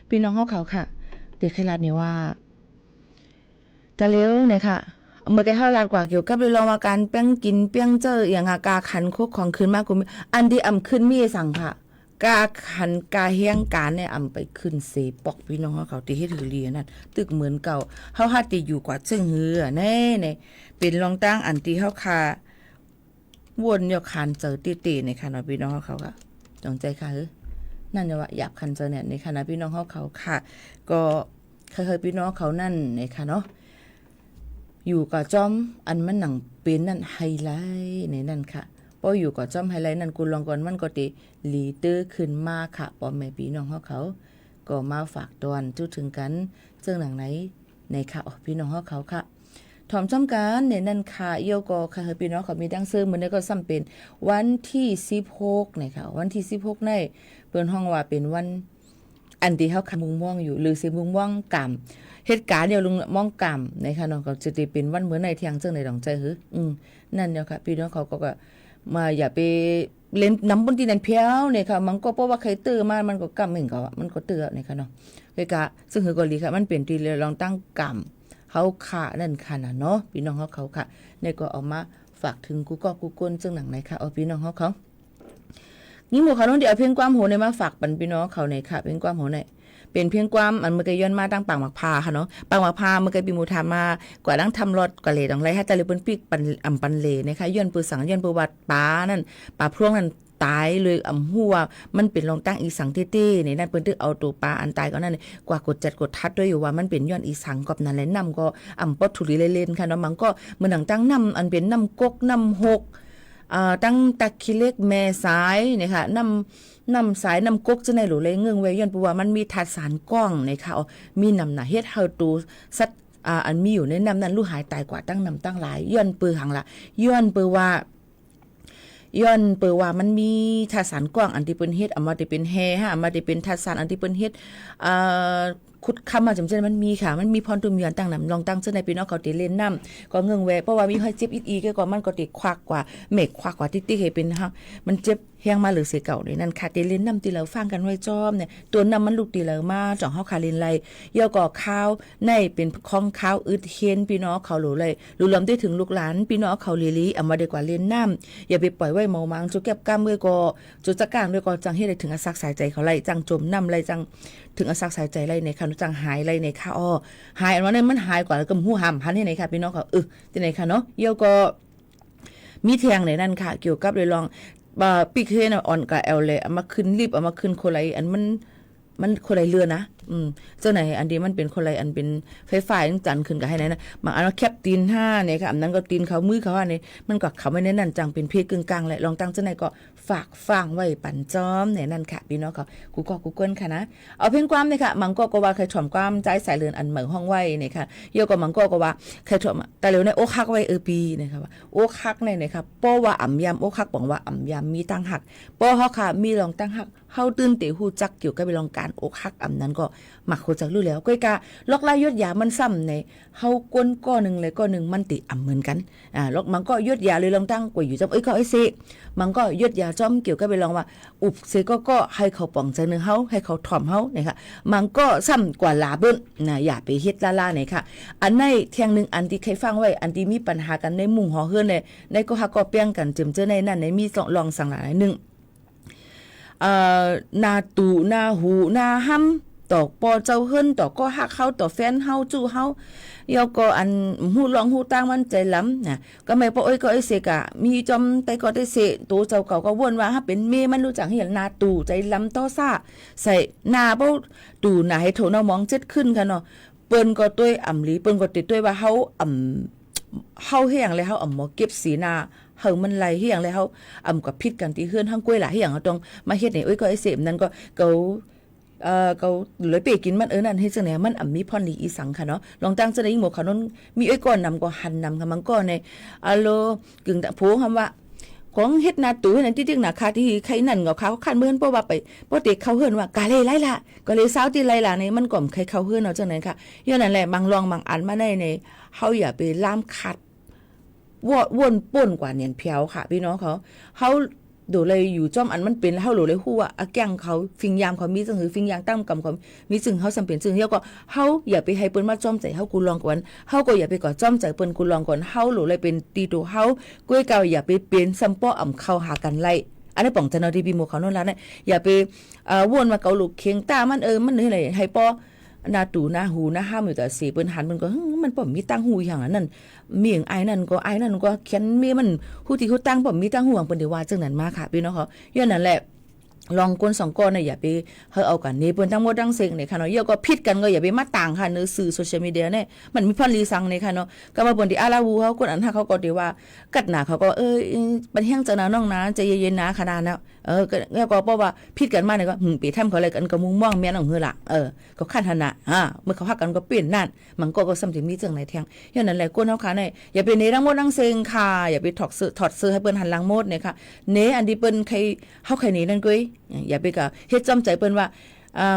พี่น้องเขาค่ะเด็กขลาดนี่ว่าจะเลี้ยวเนี่ยค่ะเมื่อกี้เท่าลาดกว่าเกี่ยวกับเรื่องว่าการเปี้ยงกินเปี้ยงเจออย่างกาขันคุกของคืนมากกว่าอันที่ขึ้นมีสั่งค่ะกาขันกาเฮียงการเนี่ยไปขึ้นเสปอกพี่น้องเขาที่เฮ็ดถือเรียนนั่นตึกเหมือนเก่าเฮาฮัดติอยู่กว่าจึงเหือแน่เป็นรองตั้งอันที่เฮาคาวนยกคันเจอตีๆในค่ะเนาะพี่น้องเขาค่ะจงใจค่ะนั่นจะว่าอยากคันเจอเนี่ยในคณะพี่น้องเขาค่ะ ก็เคยพี่น้องเขานั่นในค่ะเนาะอยู่กับจอมอันมันหนังเป็นนั่นไฮไลท์ในนั่นค่ะพออยู่กับจอมไฮไลท์นั่นกูลองก่อนมันก็ติลีเตอร์ขึ้นมาค่ะปอแม่พี่น้องเขาก็มาฝากตอนจุดถึงกันเจ้าหนังไหนในค่ะพี่น้องเขาค่ะถอมจ้อมกันในนั่นค่ะเยี่ยวก็ค่ะพี่น้องเขามีดังซื้อมื้อนี้ก็ซ้ำเป็นวันที่16นะคะวันที่16ในเปิ้นห้องว่าเป็นวันอันที่เฮามุงม่วงอยู่หรือสิมุงม่วงกำเหตุการณ์เดียวลุงม่องกำนะคะน้องก็จะเป็นวันเหมือนในเที่ยงจังในดองใจนั่นเนาะค่ะพี่น้องเขาก็มาอย่าไปเล่นน้ำบนที่นั่นเพียวเนี่ยค่ะมันก็เพราะว่าใครตื้อมามันก็กำเหมือนกันมันก็ตื้อเนี่ยค่ะเนาะเวกะซึ่งคือก็ลีค่ะมันเป็นที่ลองตั้งกำเขาค่ะนั่นค่ะน่ะเนาะพี่น้องเขาค่ะเนี่ยก็เอามาฝากถึงกูก็กูก้นจังหนังไหนค่ะเอาพี่น้องเขานี่หมู่เขาต้องเดี๋ยวเพียงความโหในมาฝากปันพี่น้องเขาในค่ะเพียงความโหในเป็นเพียงความมันเมื่อกี้ย้อนมาตั้งปางหมักพาค่ะเนาะปางหมักพาเมื่อกี้ปีมูทามากว่าตั้งทำรถกว่าเลดองไรให้แต่เลยเป็นปีกปันเลนะคะย้อนปืนสังย้อนปืนวัดป้านั่นป่าพร่วงนั่นตายเลยหัวมันเป็นรองตั้งอีสังเต้ๆในนั่นเปิ้นตึกเอาตัวปลาอันตายก็นั่นกว่ากดจัดกดทัดด้วยอยู่ว่ามันเป็นย้อนอีสังกับนั่นแหละนำก็ปอดถุลีเล่นๆค่ะเนาะมันก็เหมือนตั้งนำอันเป็นน้ำกกน้ำหกตั้งตะคิเล็กแม่สายนะคะน้ำสายน้ำกกจะในหลูเลยเงืองเวย้อนปัวมันมีถาดสารก้องนะคะมีน้ำหนาเฮ็ดเฮาตูสัตอันมีอยู่ในน้ำนั้นลูกหายตายกว่าตั้งน้ำตั้งหลายย้อนปือหังละย้อนปือว่ามันมีถาดสารก้องอันที่เปิ้นเฮ็ดเอามาได้เป็นแฮฮะเอามาได้เป็นถาดสารอันที่เปิ้นเฮ็ดขุดคำมาจำเจนมันมีค่ะมันมีพรตุมยอนตั้งน้ำลองตั้งเจ้าในพี่น้องเขาติเล่นน้ำก็เงืองแวเพราะว่ามีให้เจ็บอีก็มันก็ติควักกว่าเมฆควักกว่าติ๊กๆให้เป็นมันเจ็บแห้งมาหรือเสียเก่าเลยนั่นค่ะติเล่นน้ำตีเหลาฟังกันไว้จอมเนี่ยตัวน้ำมันลูกตีเหลามาจ่องเฮาคาเล่นไรเยาก่อข้าวในเป็นของข้าวอึดเฮียนพี่น้องเขาหลูเลยรู้ลำได้ถึงลูกหลานพี่น้องเขาลีเอามาดีกว่าเล่นน้ำอย่าไปปล่อยไว้เมามังจุเก็บกล้ามเมื่อก็จุจักการด้วยก็จังเฮ็ดได้ถึงอสักสายใจเขาไรจังจมน้ำไรจังถึงอสักสายใจไรในค่ะจังหายไรในค่ะหายอันว่านั้นมันหายกว่าแล้วก็หูห้ามพันที่ไหนค่ะพี่น้องเขาที่ไหนค่ะเนาะเยี่ยวก็มีเทียงในนั่นค่ะเกี่ยวกับเลยลองปีกเฮนอ่อนกับแอลเลยเอามาขึ้นรีบเอามาขึ้นโคไลอันมันโคไลเรือนะเจ้าไหนอันนี้มันเป็นโคไลอันเป็นไฟฟ้าจันขึ้นกับให้ไหนนะบางอันว่าแคปตีน5เนี่ยค่ะอันนั้นก็ตีนเขามือเขาอันนี้มันก็เขาไม่แน่นั่นจังเป็นเพศกึ่งกลางแหละลองตั้งเจ้าไหนก็ฝากฟังไว้ปั่นจอมเนี่ยนั่นค่ะพี่น้องเขากูก็กูเกิลค่ะนะเอาเพียงความเนี่ยค่ะมังก็ว่าใครถ่อมความใจสายเรือนอันเหมือนห้องไว้เนี่ยค่ะเยอะกว่ามังก็ว่าใครถ่อมแต่เร็วในโอคักไว้ปีนะคะว่าโอคักเนี่ยค่ะป้อว่าอ่ำยำโอคักบอกว่าอ่ำยำมีตั้งหักป้อเขาค่ะมีลองตั้งหักเฮาตื่นเตะฮู้จักเกี่ยวกับลองการโอคักอ่ำนั้นก็มักฮู้จักรู้แล้วก้อยกะลอกลายยศยามันซ้ำในเฮาก้นก้อนึงเลยก้อนึงมันติอ่ำเหมือนกันลอกมันก็ยศยาเลยลองตั้งกว่าอยู่จำก็ไอ้เซมันก็ยศยาจอมเกี่ยวกับลองว่าอุบเซก็ให้เขาป่องใจนึงเฮาให้เขาถ่อมเฮาเนี่ยค่ะมันก็ซ้ำกว่าลาเบิ้นอย่าไปเฮ็ดล่าๆเนี่ยค่ะอันในเที่ยงนึงอันที่ใครฟังไว้อันที่มีปัญหากันในหมู่หอเฮือนในก็ฮักก็เปี้ยงกันเจิมเจอในนั้นในมีลองสั่งหลายนึงนาตูนาหูนาห้ำต่อปอเจ้าเฮิรนต่อก็ฮักเฮาต่อแฟนเฮาจู้เฮายอก็อันฮู้ลองฮู้ตั้งมันใจล้ำนะก็ไม่ปอก็ไอ้เสกะมีจอมแต่ก็ได้เสตัวเจ้าเก่าก็วนว่าถ้าเป็นเมมันรู้จักเห็นนาตูใจล้ำต่อซ่าใส่นาเป้าตูนาให้โถนมองเจ็ดขึ้นค่ะเนาะเปิ้นก็ต้วยอ่ำลีเปิ้นก็ติดต้วยว่าเฮาเฮาเฮียงเลยเฮาหมอเก็บสีนาเฮามันไหลเฮียงเลยเฮากับพิษกันที่เฮือนทั้งกล้วยหลายเฮียงเฮาต้องมาเฮ็ดนี่ก็ไอ้เสมนั้นก็เกาเลยไปกินมันนั่นเฮ็ดจังได๋มันมีพรดีอีสังค่ะเนาะลองตั้งจังได๋หมู่เขานั้นมีก้อนนำก็หันนำค่ะมันก็ในอะโลกึ่งตะโพคำว่าของเฮ็ดนาตูนั่นที่หน้าคาที่ใครนั่นก็เขาคันเบิ่นเพราะว่าไปบ่ติเขาเฮือนว่ากาเลยไล่ล่ะก็เลยซาวที่ไล่ล่ะนี่มันก็ใครเขาเฮือนเอาจังได๋ค่ะย้อนนั่นแหละบางลองบางอันมาในเฮาอย่าไปล่ามคัดวนป่นกว่าเนียนเพียวค่ะพี่น้องเขา โดเลยอยู่จ้อมอันมันเป็นเฮาโหลเลยฮู้ว่าอะแกงเขาฟิงยามเขามีจังหือฟิงยางตั้มกำเขามีจึงเฮาสำเป็นจึงเฮาก็เฮาอย่าไปให้เปิ้นมาจ้อมใจเฮากูลองก่อนเฮาก็อย่าไปก่อจ้อมใจเปิ้นกูลองก่อนเฮาโหลเลยเป็นตีตัวเฮาก้วยเก่าอย่าไปเป็นซัมป้ออ่ำเข้าหากันไล่อันนี้ป่องจันเอาที่พี่โมเขาโน่นแล้วเนี่ยอย่าไปวนมาเกาลูกเคียงตามันมันนี่อะไรให้ป้อนาตูนาหูนาห้ามอยู่แต่เสียเปิ้นหันมันก็มันป่อมมีตั้งหูอย่างนั้นเมียงไอ้นั่นก็เขียนเมียมันฮู้ที่ฮู้ตั้งป่อมมีตั้งหูของเปิ้นได้ว่าจังนั้นมาค่ะพี่น้องเขาย้อนนั่นแหละลองก้น2ก้อนเนี่ยอย่าไปเฮาเอากันนี่เปิ้นทั้งหมดทั้งเซ็งเนี่ยค่ะเนาะเยอะก็ผิดกันก็อย่าไปมาต่างค่ะในสื่อโซเชียลมีเดียเนี่ยมันมีพลีสังเนี่ยค่ะเนาะก็มาเปิ้นที่อาลาวูเฮาคนอันเขาก็ได้ว่ากัดหน้าเขาก็บันเฮียงจังนะน้องนะใจเย็นๆนะขนาดนั้นแล้วก็เพราะว่าผิดกันมาเนี่ยก็ไปทำเขาอะไรกันก็มุงม่วงแม่นของเฮือล่ะก็คันหันน่ะเมื่อเขาฮักกันก็เปลี่ยนนั่นมันก็สำถึงมีจังไหนแทงอย่างนั้นแหละก้นเฮาค่ะเนี่ยอย่าไปเนทั้งหมดทั้งเซ็งค่ะอย่าไปถอดเสื้อให้เปิ้นหันหลังหมดเนี่ยค่ะเนอันที่เปิ้นใครเฮาใครเนนั่นก้อยอย่าไปก็เฮ็ดจำใจเปิ้นว่า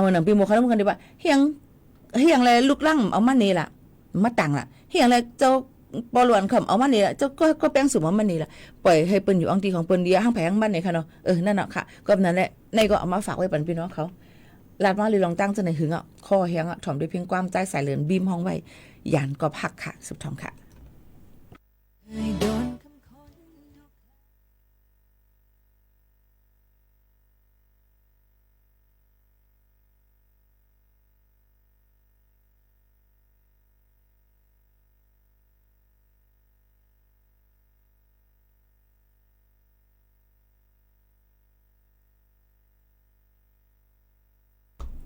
วันนั้นพี่โมเขานำกันได้ว่าเฮียงแลลูกลังเอามานี่ล่ะมาตังล่ะเฮียงแลเจ้าปอลวนเอามานี่ล่ะเจ้าก็แป้งสุมเอามานี่ล่ะปล่อยให้เปิ้นอยู่อังตีของเปิ้นเดียห้างแผงบ้านนี่ค่ะเนาะนั่นเนาะค่ะก็นั่นแหละในก็เอามาฝากไว้ปันพี่น้องเขาลาดมาเลยลองตั้งจังไหนหึงคอเฮียงถ่อมด้วยเพียงความใจสายเหลือนบีมห้องไว้ยานก็พักค่ะสุดทองค่ะ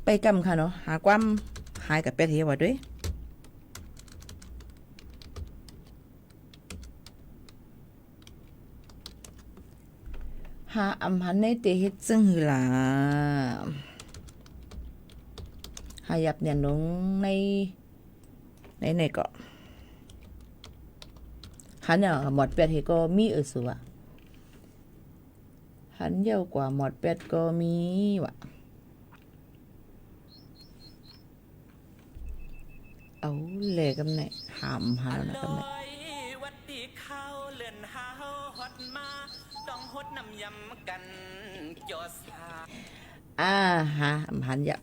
ไปกำค่ะเนาะหาความหายกับเป็ดเหี่ยวด้วยหาอำหันในเตเฮ็ดซึ่งหือล่ะหายับเนี่ยนงในก็หันเนี่ยหมดเป็ดเฮก็มีสัวหันเยาวกว่าหมดเป็ดก็มีว่ะเอาเลยกำไหนหามหานะกำไหนวัดดีข้าวเลื่อนหาฮอดมาต้องฮดน้ำยำกันจอสาหาหันยับ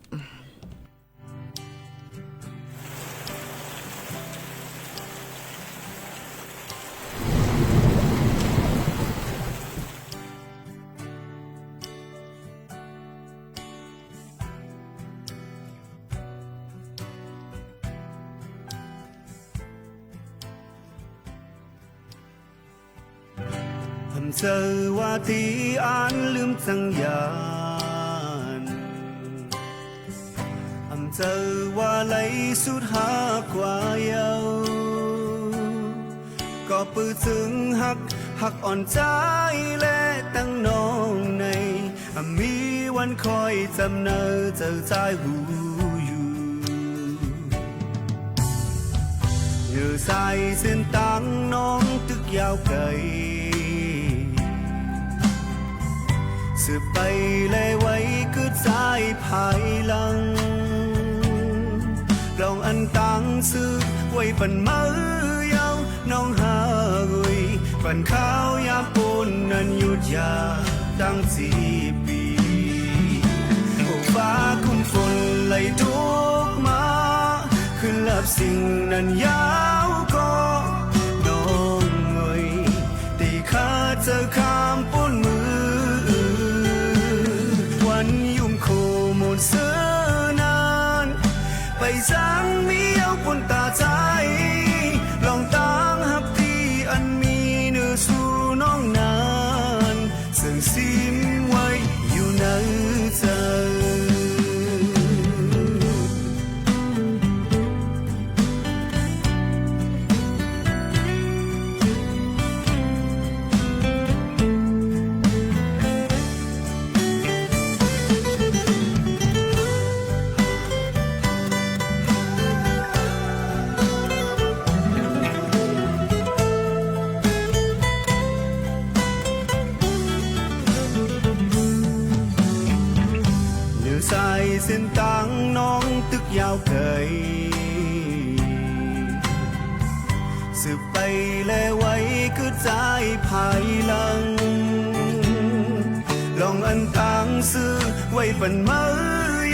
เจอว่าที่อ่านลืมจังยานเจอว่าไหลสุดหากว่าเยาก็ปื้อถึงหักอ่อนใจและตั้งน้องในมีวันคอยจำเนอเจอใจหูอยู่เนื้อใสเส้นตั้งน้องตึกยาวไกลสืบไปเลยไว้คือใจภายหลังลองอันตังซื้อไว้ปันมือยาวน้องหากุยปันข้าวยาปนนั้นหยุดยาตั้ง4 ปีโอ้ฟ้าคุ้มฝนไหลทุกมาขึ้นลับสิ่งนั้นยาวก็น้องเอ่ยตีข้าเจอข้ามปนมือหมดเสือนานไปจังมีเอาปนตาใจลองตั้งหักที่อันมีเนื้อสู่น้องนานซึ่งซิมไว้อยู่ในใจเส้นตั้งน้องตึกยาวเกยสืบไปและไว้คือใจภายหลัง อันต่างซื้อไว้ปันมือ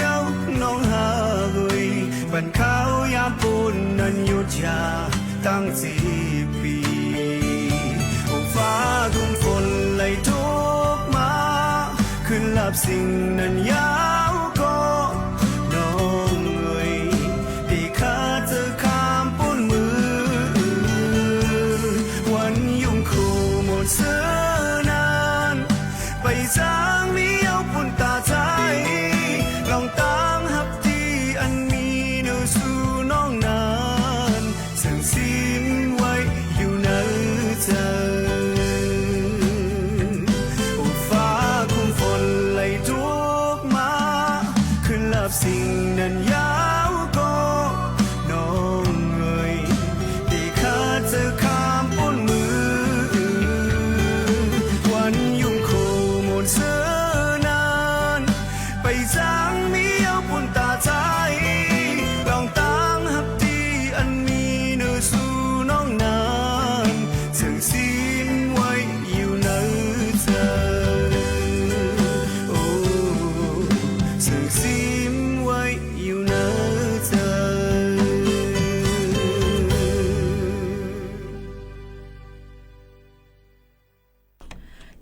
ยาวน้องหาเอ้ยปันข้าวยามปูนนั้นหยุดยาตั้ง10 ปีโอ้ฟ้าคุมฝนไหลทุกมาขึ้นลับสิ่งนั้นยาวก็น้องเอ้ยที่ข้าเจอข้ามปูนมือวันยุ่งคู่หมดเสือนานไปจางมีเอาปุ่นตาใจลองตามหับที่อันมีเนื้อสู่น้องนานซึ่งสิ้นไว้อยู่ในใจโอ้ฟ้าคุมฝนไหลทุกมาขึ้นลับสิ่งนั้นยาวก็น้องเอ้ยที่ข้าเจอข้ามปุ่นมือวันยุ่งคู่หมดเสือนานไปจางมีเอาปุ่นตาใจลองตามหับที่อันมีเนื้อสู่น้องนานซึ่งสิ้นไว้อยู่ในใจโอ้ซึ่งสิ้นไว้อยู่ในใจ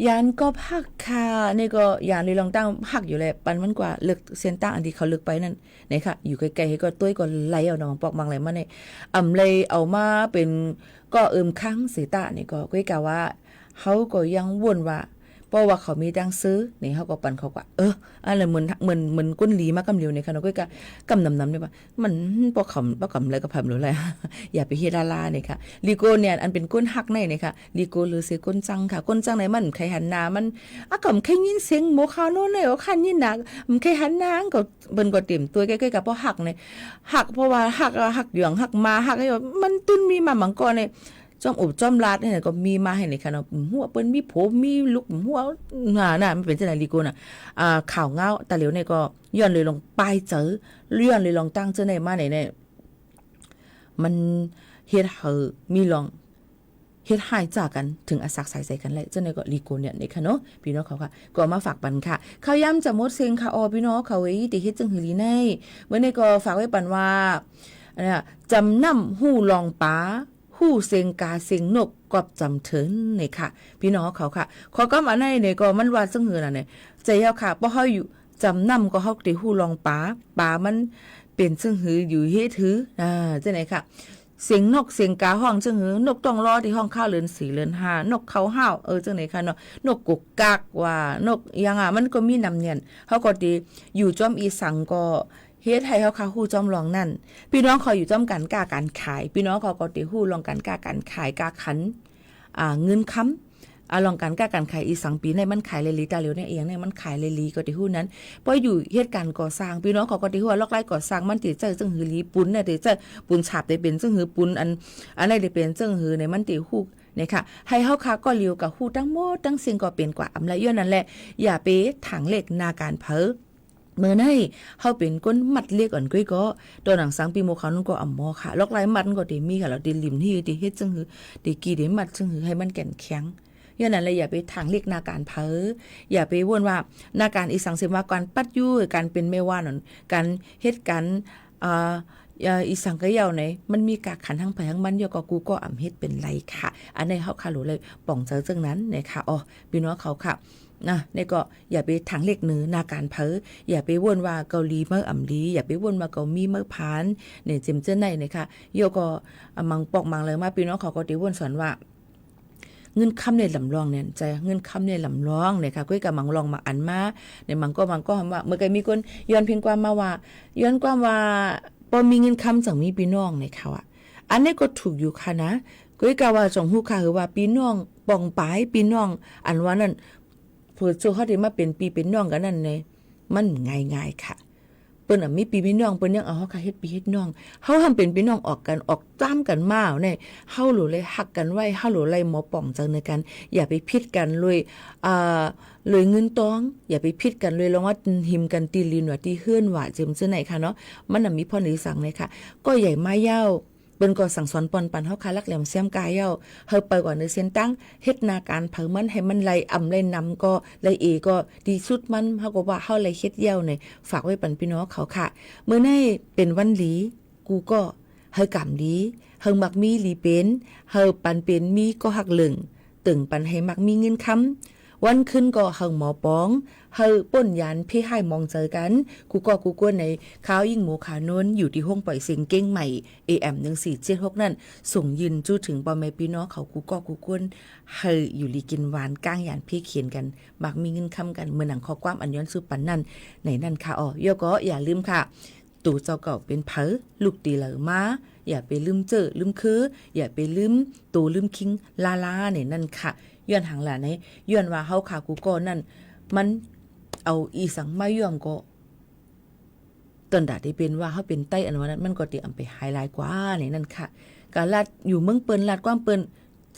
ยานก็พักค่ะนี่ก็ยานเลยลองตั้งพักอยู่เลยปันมันกว่าเลือกเส้นตั้งอันที่เขาเลือกไปนั่นนี่ค่ะอยู่ไกลๆให้ก็ตุ้ยก็ไหลเอาน้องปอกบางไหลมาเนี่ยเลยเอามาเป็นก็ค้างสีตานี่ก็ก้อยกะว่าเขาก็ยังวนว่าเพราะว่าเขามีดังซื้อนี่เขาก็ปันเขาก็อะไรเหมือนก้นหลีมากำเหลียวเนี่ยค่ะน้องก้อยกะกำนำเนี่ยว่ามันปอกคำอะไรก็พำหรืออะไร อย่าไปเฮ็ดลาเนี่ยค่ะลีโก้เนี่ยอันเป็นก้นหักในเนี่ยค่ะลีโก้หรือเสียก้นจังค่ะก้นจังไหนมันใครหันหน้ามันก็แค่ยินเสียงโมคาโน่เนี่ยว่าคันยินหนักมันใครหันหน้าก็เบิ่นก็เต็มตัวใกล้ๆกับเพราะหักเนี่ยหักเพราะว่าหักหยองหักมาหักให้มันตุ้นมีมามังกรเนี่ยจอมอบจอมลาดเนี่ยก็มีมาให้ในค่ะเนาะหัวเปิ้นมีผมมีลุกหัวน่ะมันเป็นจังได๋ลีโกน่ะข่าวเงาตะเหลียวเนี่ยก็ย้อนเลยลงปลายเจอย้อนเลยลองตั้งเจอในมาเนี่ยมันเฮ็ดให้มีลองเฮ็ดให้จากกันถึงอาศักใส่กันเลยจังได๋ก็ลีโกเนี่ยนี่ค่ะเนาะพี่น้องเขาค่ะก็มาฝากปันค่ะข้าวย่ำจะหมดเซ็งค่ะพี่น้องเขาไว้ติเฮ็ดจังหือลีในเมื่อนี้ก็ฝากไว้ปันว่าเนี่ยจำนำฮู้ลองป้าฮู้เสียงกาเสียงนกกอบจำเถินนี่ค่ะพี่น้องเขาค่ะขอก็มาในเนี่ยก็มันว่าจังหือน่ะเนี่ยใจเฮาค่ะบ่เฮาอยู่จำนำก็เฮาได้ฮู้ลองป้ามันเป็นจังหืออยู่เฮ็ดหือจังไหนค่ะเสียงนกเสียงกาห้องจังหือนกต้องรอที่ห้องข้าวเรือน4เรือน5นกเขาห้าวจังไหนค่ะเนาะนกกุกกักว่านกยังมันก็มีนำเนียนเฮาก็ดีอยู่จอมอีสังก็เฮ็ดให้เฮาค่ะฮู้จอมลองนั่นพี่น้องเขาอยู่จอมกันกล้าการขายพี่น้องเขาก็ติฮู้ลองกันกล้าการขายกล้าขันเงินค้ำลองกันกล้าการขายอีสังปีในมันขายเลยลีตาเหลียวเนี่ยเองเนี่ยมันขายเลยลีก็ติฮู้นั้นพออยู่เฮ็ดการก่อสร้างพี่น้องเขาก็ติฮู้ว่าลอกไล่ก่อสร้างมันติเจอจังหือลีปุ้นเนี่ยติเจอปุ้นฉาบได้เป็นจังหือปุ้นอันใดได้เป็นจังหือเนี่ยมันติฮู้เนี่ยค่ะให้เฮาค่ะก็เลียวกับฮู้ทั้งหมดทั้งสิ่งก็เป็นกว่าอำละย้อนนั่นแหละอย่าไปถังเหล็กนาการเผอเมื่อไหร่เฮาเป็นก้นมัดเรียกอ่อนก้อยก็ตัวหนังสังปีโมเขานั่นก็อ่ำมอค่ะลอกลายมัดก็ได้มีค่ะเราได้ลิมที่ได้เฮ็ดจังหือได้กี่ได้มัดจังหือให้มันแก่นแข็งอย่างนั้นเลยอย่าไปทางเรียกนาการเผออย่าไปวนว่านาการอีสังเสมาการปัดยู่การเป็นแม่ว่านั่นการเฮ็ดกันอีสังก็ยาวไหนมันมีกากขันทั้งไผทั้งมันยก็กูก็อำเฮ็ดเป็นไรค่ะอันนี้เฮาค่ะรู้เลยป่องเจอจังนั้นนะคะพี่น้องเขาค่ะนะนี่ก็อย่าไปถังเล็กเนื้อนาการเผออย่าไปวนว่าเกาหลีเมื่ออ่ำลีอย่าไปวนว่าเกามีเมื่อพานเนี่ยเจมเจนในนะคะโยก็มังปอกมังเลยมาพี่น้องเขาก็ติวนสอนว่าเงินคำในลำลองเนี่ยใจเงินคำในลำลองเนี่ยค่ะก้อยกับมังลองมาอันมาเนี่ยมังก็ว่าเมื่อกี้มีคนย้อนเพียงความมาว่าย้อนความว่าพอมีเงินคำจังมีพี่น้องเนี่ยค่ะอันนี้ก็ถูกอยู่ค่ะนะก้อยกับว่าจงฮู้ค่ะคือว่าพี่น้องป่องปายพี่น้องอันว่านั่นเพื่อสู้เขาได้มาเป็นปีเป็นน้องกันนั่นเลยมันง่ายๆค่ะเปิ้นมีปีพี่น้องเปิ้นยังเอาเฮาค่ะเฮ็ดปีเฮ็ดน้องเฮาทำเป็นพี่น้องออกกันออกจ้ามกันมาเนี่ยเฮาหลูเลยฮักกันไว้เฮาหลูเลยหมอป่องจังในกันอย่าไปผิดกันเลยเลยเงินตองอย่าไปผิดกันเลยลองว่าหิมกันตีลินว่าที่เฮือนว่าเจิมซื่อไหนค่ะเนาะมันมีพ่อหรือสั่งเลยค่ะก็ใหญ่มายาว เปิ้นก็สั่งสอนปอนปันเฮาคาลักแหลมเสียมกายเย้าเฮาไปกว่าในเสียนตั้งเฮ็ดนาการเผามันให้มันไหลอ่ำไหลนำก็ไหลเอก็ดีสุดมันเฮาก็ว่าเฮาไหลเฮ็ดเย้าเนี่ยฝากไว้ปันพี่น้องเขาค่ะมื้อนี้เป็นวันหลีกูก็เฮากำดีเฮามักมีหลีเป็นเฮาปันเป็นมีก็ฮักเหลึงตึงปันให้มักมีเงินค้ำวันขึ้นก็เฮาหมอปองเฮาป่นยันพี่ให้มองเจอกันกูก็กูกวนในข้าวยิ่งหมูขานนอยู่ที่ห้องปล่อยเสียงเก้งใหม่ AM 1476นั่นส่งยืนจู้ถึงบ่แม่พี่น้องเขากูก็กูกวนเฮาอยู่ลีกินหวานก้างยันพี่เขียนกันมักมีเงินค้ำกันเมื่อหนังข้อความอันย้อนสู่ปันนั่นในนั่นค่ะย่อก็อย่าลืมค่ะตู่เจ้าเก่าเป็นเผอลูกตีเหลอมาอย่าไปลืมเจอลืมคืออย่าไปลืมตู่ลืมคิงลาเนี่ยนั่นค่ะย้อนหางหลานในย้อนว่าเฮาขากูก็นั่นมันเอาอีสังมาย่อมก็ตอนดาได้เป็นว่าเฮาเป็นไต้อันว่านั้นมันก็ติอำไปไฮไลท์กว่าเนี่ยนั่นค่ะกะลาดอยู่เมืองเปิ้นลาดความเปิ้น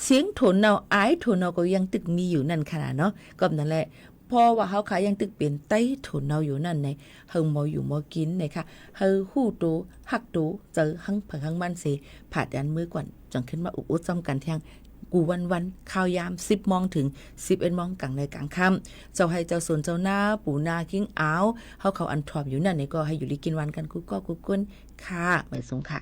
เสียงโถนเนาอายโถนเนาก็ยังตึกมีอยู่นั่นขนาดเนาะก็นั่นแหละเพราะว่าเฮาขายังตึกเป็นไต้โถนเนาอยู่นั่นในเฮาบ่อยู่บ่กินในค่ะเฮาฮู้โตฮักโตเจอหังเผหังมันสิผาดยันมือก่อนจังขึ้นมาอุดซ้ำกันแทงกูวันข้าวยาม10 โมงถึง 11 โมงกลางในกลางค่ำเจ้าให้เจ้าสวนเจ้าหน้าปูนากิ้งอ้าวเฮาเขาอันทรอมอยู่นั่นนี่ก็ให้อยู่ลิกินวันกันกูก็กูกุนค่ะไปส่งค่ะ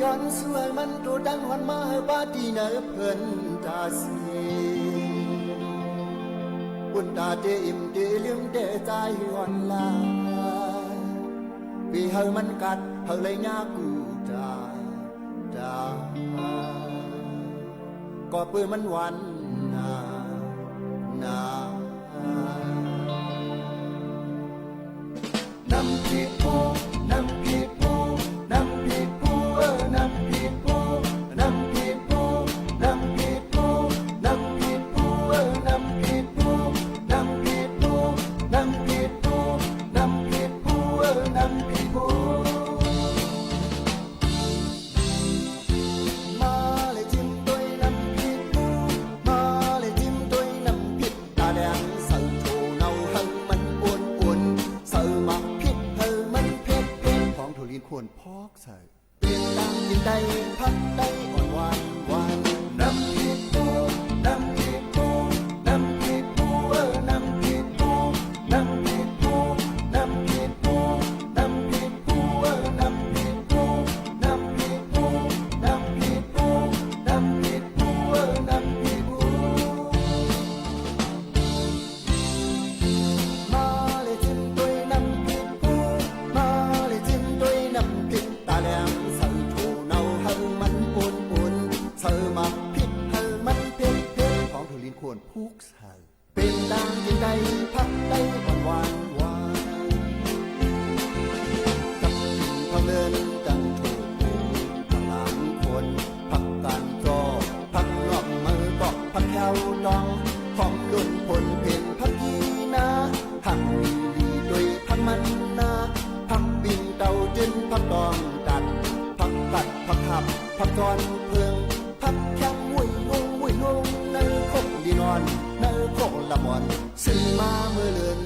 ย้อนสวยมันโดดังหวันมาบาดีเนเพิ่นตาสีบุญตาเดอิมเดลืมเดใจหวันลาvì hơiมันกัดhơi lấy nhá cụ trà trà có bơiมันวันนานาน้ำพีปูน้ำพีปูน้ำพีปูน้ำพีปูน้ำพีปูน้ำพีปูน้ำพีปูน้ำพีปูน้ำพีปูน้ำพีปูน้ำพีปูน้ำพีปูมาเลยจิ้มด้วยน้ำพีปูมาเลยจิ้มด้วยน้ำพริกตาแดงใส่โถเนาให้มันอ้วนๆใส่หมักพริกให้มันเผ็ดของถั่วลีนควรพอกใส่เปลี่ยนดังกินได้พักได้อ่อนหวานหวานน้ำพริกปูน้ำพริกปูน้ำพริกปูน้ำพริกปูน้ำพริกปูน้ำพริกปูน้ำพริกปูน้ำพริกปูน้ำพริกปูน้ำพริกปูน้ำพริกปูน้ำพริกปูมาเลยจิ้มด้วยน้ำพริกปูมาเลยจิ้มด้วยน้ำพริกตาแดงใส่โถเนาให้มันอุ่นๆใส่หมักพริกให้มันเผ็ดของถั่วลีนควรพุกใส่เป็นดังกินได้พักได้หวานหวานกับผักเลินจังถูกผักหลังคนผักการจอผักนอกมือบอกผักแควดองของลุ่นผลเพ่นผักยีนาผักมีดีด้วยผักมันนาผักบินเตาจินผักดองตัดผักกัดผักขับผักกอนเพืองผักแข้งวุ้ยงในคกดีนอนในคกละมอนซื้อมาเมื่อเลือน